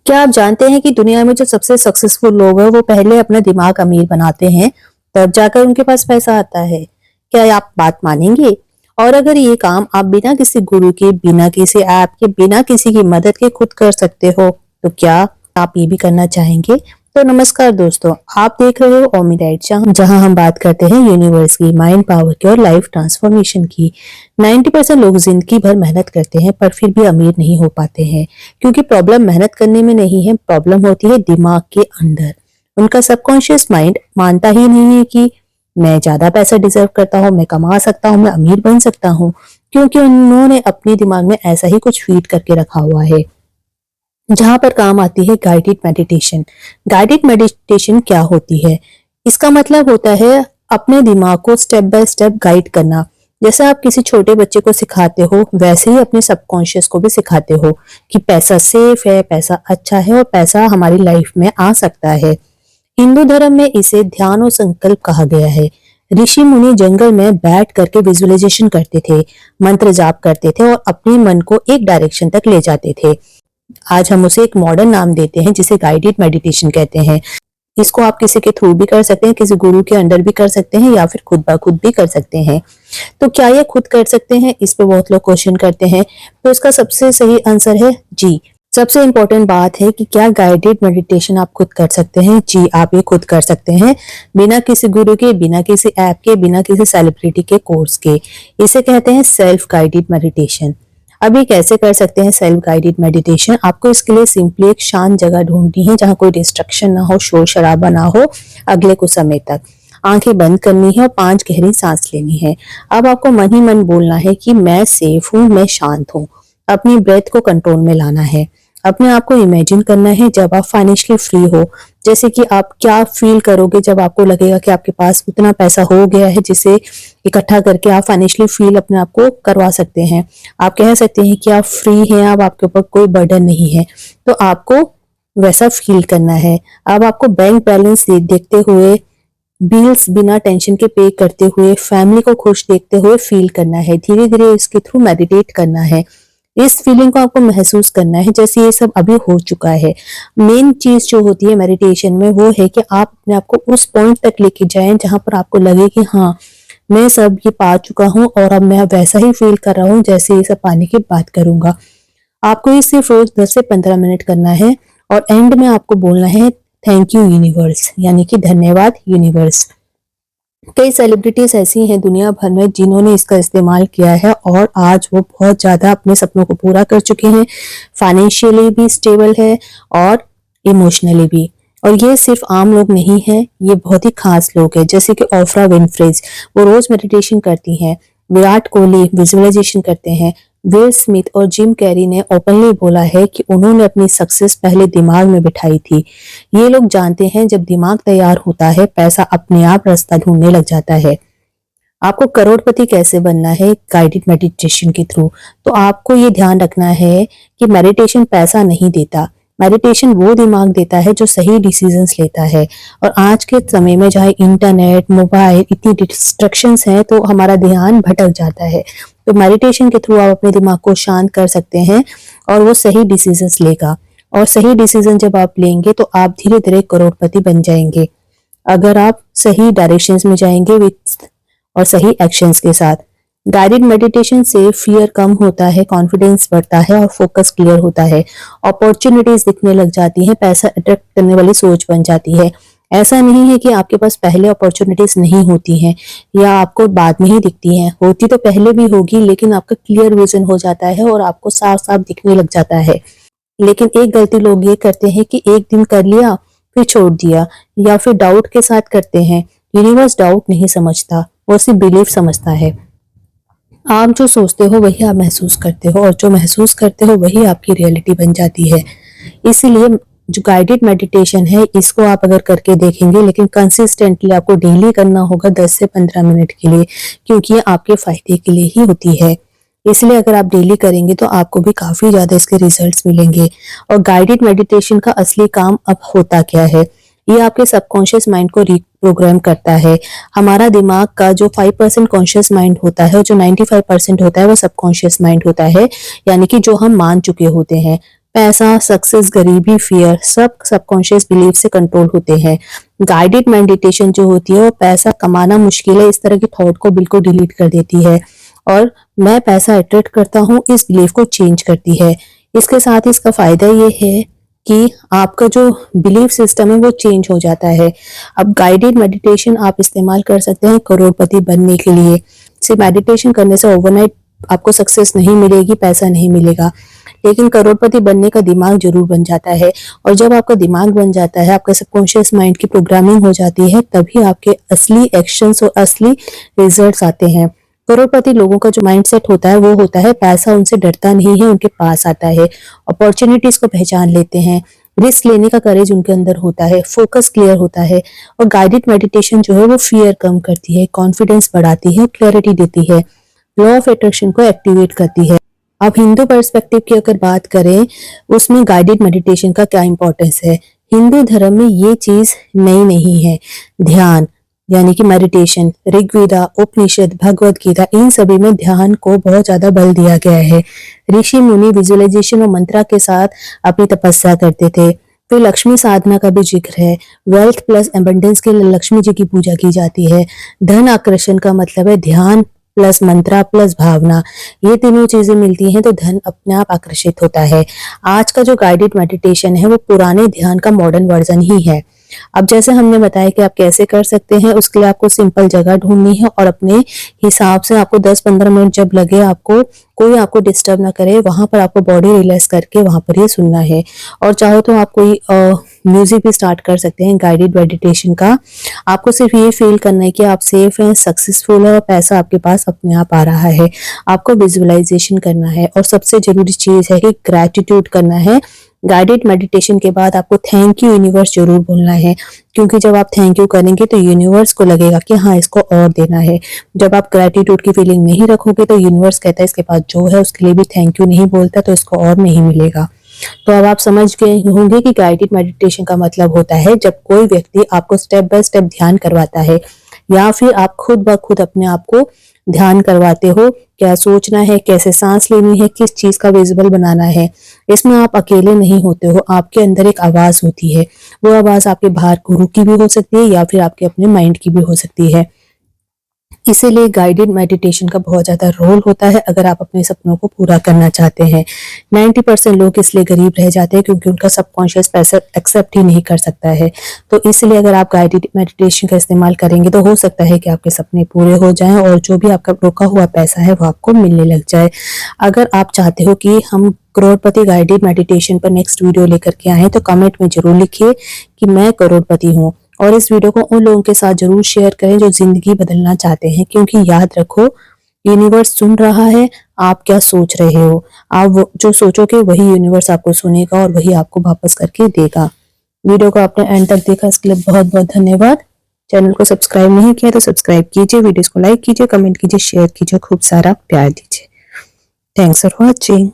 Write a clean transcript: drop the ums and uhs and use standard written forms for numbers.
क्या आप जानते हैं कि दुनिया में जो सबसे सक्सेसफुल लोग हैं वो पहले अपना दिमाग अमीर बनाते हैं, तब जाकर उनके पास पैसा आता है। क्या आप बात मानेंगे? और अगर ये काम आप बिना किसी गुरु के, बिना किसी ऐप के, बिना किसी की मदद के खुद कर सकते हो, तो क्या आप ये भी करना चाहेंगे? तो नमस्कार दोस्तों, आप देख रहे हो ओमी डाइट, जहां हम बात करते हैं यूनिवर्स की, माइंड पावर की और लाइफ ट्रांसफॉर्मेशन की। 90% लोग जिंदगी भर मेहनत करते हैं पर फिर भी अमीर नहीं हो पाते हैं, क्योंकि प्रॉब्लम मेहनत करने में नहीं है, प्रॉब्लम होती है दिमाग के अंदर। उनका सबकॉन्शियस माइंड मानता ही नहीं है कि मैं ज्यादा पैसा डिजर्व करता हूँ, मैं कमा सकता हूँ, मैं अमीर बन सकता हूँ, क्योंकि उन्होंने अपने दिमाग में ऐसा ही कुछ फीड करके रखा हुआ है। जहां पर काम आती है गाइडेड मेडिटेशन। गाइडेड मेडिटेशन क्या होती है? इसका मतलब होता है अपने दिमाग को स्टेप बाय स्टेप गाइड करना। जैसे आप किसी छोटे बच्चे को सिखाते हो, वैसे ही अपने सबकॉन्शियस को भी सिखाते हो कि पैसा सेफ है, पैसा अच्छा है और पैसा हमारी लाइफ में आ सकता है। हिंदू धर्म में इसे ध्यान और संकल्प कहा गया है। ऋषि मुनि जंगल में बैठ करके विजुअलाइजेशन करते थे, मंत्र जाप करते थे और अपने मन को एक डायरेक्शन तक ले जाते थे। आज हम उसे एक मॉडर्न नाम देते हैं जिसे गाइडेड मेडिटेशन कहते हैं। इसको आप किसी के थ्रू भी कर सकते हैं, किसी गुरु के अंडर भी कर सकते हैं या फिर खुद ब खुद भी कर सकते हैं। तो क्या ये खुद कर सकते हैं? इस पे बहुत लोग क्वेश्चन करते हैं। तो इसका सबसे सही आंसर है जी। सबसे इंपॉर्टेंट बात है कि क्या गाइडेड मेडिटेशन आप खुद कर सकते हैं? जी, आप ये खुद कर सकते हैं, बिना किसी गुरु के, बिना किसी ऐप के, बिना किसी सेलिब्रिटी के कोर्स के। इसे कहते हैं सेल्फ गाइडेड मेडिटेशन। अभी कैसे कर सकते हैं सेल्फ गाइडेड मेडिटेशन? आपको इसके लिए सिंपली एक शांत जगह ढूंढनी है जहां कोई डिस्ट्रक्शन ना हो, शोर शराबा ना हो। अगले कुछ समय तक आंखें बंद करनी है और 5 गहरी सांस लेनी है। अब आपको मन ही मन बोलना है कि मैं सेफ हूँ, मैं शांत हूँ। अपनी ब्रेथ को कंट्रोल में लाना है। अपने आप को इमेजिन करना है जब आप फाइनेंशियली फ्री हो। जैसे कि आप क्या फील करोगे जब आपको लगेगा कि आपके पास उतना पैसा हो गया है जिसे इकट्ठा करके आप फाइनेंशियली फील अपने आप को करवा सकते हैं। आप कह सकते हैं कि आप फ्री हैं, अब आपके ऊपर कोई बर्डन नहीं है। तो आपको वैसा फील करना है। अब आपको बैंक बैलेंस देखते हुए, बिल्स बिना टेंशन के पे करते हुए, फैमिली को खुश देखते हुए फील करना है। धीरे धीरे इसके थ्रू मेडिटेट करना है। इस फीलिंग को आपको महसूस करना है जैसे ये सब अभी हो चुका है। मेन चीज जो होती है मेडिटेशन में वो है कि आप अपने आप को उस पॉइंट तक लेके जाएं जहां पर आपको लगे कि हाँ, मैं सब ये पा चुका हूँ और अब मैं वैसा ही फील कर रहा हूँ जैसे ये सब पाने की बात करूंगा। आपको ये सिर्फ रोज 10 से 15 मिनट करना है और एंड में आपको बोलना है थैंक यू यूनिवर्स, यानी कि धन्यवाद यूनिवर्स। कई सेलिब्रिटीज ऐसी हैं दुनिया भर में जिन्होंने इसका इस्तेमाल किया है और आज वो बहुत ज्यादा अपने सपनों को पूरा कर चुके हैं। फाइनेंशियली भी स्टेबल है और इमोशनली भी। और ये सिर्फ आम लोग नहीं है, ये बहुत ही खास लोग हैं। जैसे कि ओफ्रा विनफ्रेज, वो रोज मेडिटेशन करती हैं। विराट कोहली विजुअलाइजेशन करते हैं। विल स्मिथ और जिम कैरी ने ओपनली बोला है कि उन्होंने अपनी सक्सेस पहले दिमाग में बिठाई थी। ये लोग जानते हैं जब दिमाग तैयार होता है, पैसा अपने आप रास्ता ढूंढने लग जाता है। आपको करोड़पति कैसे बनना है गाइडेड मेडिटेशन के थ्रू? तो आपको ये ध्यान रखना है कि मेडिटेशन पैसा नहीं देता। मेडिटेशन वो दिमाग देता है जो सही डिसीजंस लेता है। और आज के समय में जहाँ इंटरनेट, मोबाइल, इतनी डिस्ट्रक्शंस हैं तो हमारा ध्यान भटक जाता है। तो मेडिटेशन के थ्रू आप अपने दिमाग को शांत कर सकते हैं और वो सही डिसीजंस लेगा। और सही डिसीजन जब आप लेंगे तो आप धीरे धीरे करोड़पति बन जाएंगे, अगर आप सही डायरेक्शंस में जाएंगे विथ और सही एक्शंस के साथ। गाइडेड मेडिटेशन से फियर कम होता है, कॉन्फिडेंस बढ़ता है और फोकस क्लियर होता है। अपॉर्चुनिटीज दिखने लग जाती है, पैसा अट्रैक्ट करने वाली सोच बन जाती है। ऐसा नहीं है कि आपके पास पहले अपॉर्चुनिटीज नहीं होती हैं या आपको बाद में ही दिखती हैं, होती तो पहले भी होगी, लेकिन आपका क्लियर विजन हो जाता है और आपको साफ साफ दिखने लग जाता है। लेकिन एक गलती लोग ये करते हैं कि एक दिन कर लिया फिर छोड़ दिया, या फिर डाउट के साथ करते हैं। यूनिवर्स डाउट नहीं समझता, वो सिर्फ बिलीफ समझता है। आप जो सोचते हो वही आप महसूस करते हो और जो महसूस करते हो वही आपकी रियलिटी बन जाती है। इसीलिए जो गाइडेड मेडिटेशन है इसको आप अगर करके देखेंगे, लेकिन कंसिस्टेंटली आपको डेली करना होगा 10 से 15 मिनट के लिए, क्योंकि ये आपके फायदे के लिए ही होती है। इसलिए अगर आप डेली करेंगे तो आपको भी काफी ज्यादा इसके रिजल्ट्स मिलेंगे। और गाइडेड मेडिटेशन का असली काम अब होता क्या है? ये आपके सबकॉन्शियस माइंड को रिप्रोग्राम करता है। हमारा दिमाग का जो 5% कॉन्शियस माइंड होता है, जो 95% होता है वो सबकॉन्शियस माइंड होता है, यानी कि जो हम मान चुके होते हैं। पैसा, सक्सेस, गरीबी, फियर सब सबकॉन्शियस बिलीफ से कंट्रोल होते हैं। गाइडेड मेडिटेशन जो होती है वो पैसा कमाना मुश्किल है इस तरह की थॉट को बिल्कुल डिलीट कर देती है और मैं पैसा अट्रैक्ट करता हूँ इस बिलीफ को चेंज करती है। इसके साथ ही इसका फायदा ये है कि आपका जो बिलीफ सिस्टम है वो चेंज हो जाता है। अब गाइडेड मेडिटेशन आप इस्तेमाल कर सकते हैं करोड़पति बनने के लिए। सिर्फ मेडिटेशन करने से ओवरनाइट आपको सक्सेस नहीं मिलेगी, पैसा नहीं मिलेगा, लेकिन करोड़पति बनने का दिमाग जरूर बन जाता है। और जब आपका दिमाग बन जाता है, आपका सबकॉन्शियस माइंड की प्रोग्रामिंग हो जाती है, तभी आपके असली एक्शंस और असली रिजल्ट्स आते हैं। करोड़पति लोगों का जो माइंडसेट होता है वो होता है पैसा उनसे डरता नहीं है, उनके पास आता है। अपॉर्चुनिटीज को पहचान लेते हैं, रिस्क लेने का करेज उनके अंदर होता है, फोकस क्लियर होता है। और गाइडेड मेडिटेशन जो है वो फियर कम करती है, कॉन्फिडेंस बढ़ाती है, क्लैरिटी देती है, लॉ ऑफ अट्रैक्शन को एक्टिवेट करती है। अब हिंदू पर्सपेक्टिव की अगर बात करें, उसमें गाइडेड मेडिटेशन का क्या इंपॉर्टेंस है। हिंदू धर्म में ये चीज नई नहीं है। ध्यान यानी कि मेडिटेशन, ऋग्वेदा, उपनिषद, भगवत गीता, इन सभी में ध्यान को बहुत ज्यादा बल दिया गया है। ऋषि मुनि विजुअलाइजेशन और मंत्रा के साथ अपनी तपस्या करते थे। फिर लक्ष्मी साधना का भी जिक्र है। वेल्थ प्लस एबंडेंस के लिए लक्ष्मी जी की पूजा की जाती है। धन आकर्षण का मतलब है ध्यान प्लस मंत्रा प्लस भावना, ये तीनों चीजें मिलती हैं तो धन अपने आप आकर्षित होता है। आज का जो गाइडेड मेडिटेशन है वो पुराने ध्यान का मॉडर्न वर्जन ही है। अब जैसे हमने बताया कि आप कैसे कर सकते हैं, उसके लिए आपको सिंपल जगह ढूंढनी है और अपने हिसाब से आपको 10-15 मिनट जब लगे, आपको कोई आपको डिस्टर्ब ना करे, वहां पर आपको बॉडी रिलैक्स करके वहां पर ये सुनना है। और चाहो तो आप कोई म्यूजिक भी स्टार्ट कर सकते हैं गाइडेड मेडिटेशन का। आपको सिर्फ ये फील करना है कि आप सेफ हैं, सक्सेसफुल है और पैसा आपके पास अपने आप आ रहा है। आपको विजुअलाइजेशन करना है और सबसे जरूरी चीज है कि ग्रैटिट्यूड करना है। गाइडेड मेडिटेशन के बाद आपको थैंक यू यूनिवर्स जरूर बोलना है, क्योंकि जब आप थैंक यू करेंगे तो यूनिवर्स को लगेगा कि हाँ इसको और देना है। जब आप ग्रैटिट्यूड की फीलिंग नहीं रखोगे तो यूनिवर्स कहता है इसके पास जो है उसके लिए भी थैंक यू नहीं बोलता तो इसको और नहीं मिलेगा। तो अब आप समझ गए होंगे कि गाइडेड मेडिटेशन का मतलब होता है जब कोई व्यक्ति आपको स्टेप बाय स्टेप ध्यान करवाता है या फिर आप खुद ब खुद अपने आप को ध्यान करवाते हो। क्या सोचना है, कैसे सांस लेनी है, किस चीज का विजिबल बनाना है। इसमें आप अकेले नहीं होते हो, आपके अंदर एक आवाज होती है। वो आवाज आपके बाहर गुरु की भी हो सकती है या फिर आपके अपने माइंड की भी हो सकती है। इसीलिए गाइडेड मेडिटेशन का बहुत ज्यादा रोल होता है अगर आप अपने सपनों को पूरा करना चाहते हैं। 90% लोग इसलिए गरीब रह जाते हैं क्योंकि उनका सबकॉन्शियस पैसा एक्सेप्ट ही नहीं कर सकता है। तो इसलिए अगर आप गाइडेड मेडिटेशन का इस्तेमाल करेंगे तो हो सकता है कि आपके सपने पूरे हो जाएं और जो भी आपका रोका हुआ पैसा है वो आपको मिलने लग जाए। अगर आप चाहते हो कि हम करोड़पति गाइडेड मेडिटेशन पर नेक्स्ट वीडियो लेकर के आए तो कमेंट में जरूर लिखिए कि मैं करोड़पति हूँ, और इस वीडियो को उन लोगों के साथ जरूर शेयर करें जो जिंदगी बदलना चाहते हैं, क्योंकि याद रखो यूनिवर्स सुन रहा है आप क्या सोच रहे हो। आप जो सोचोगे वही यूनिवर्स आपको सुनेगा और वही आपको वापस करके देगा। वीडियो को आपने एंड तक देखा इसके लिए बहुत बहुत धन्यवाद। चैनल को सब्सक्राइब नहीं किया तो सब्सक्राइब कीजिए, वीडियोस को लाइक कीजिए, कमेंट कीजिए, शेयर कीजिए, खूब सारा प्यार दीजिए। Thanks for watching.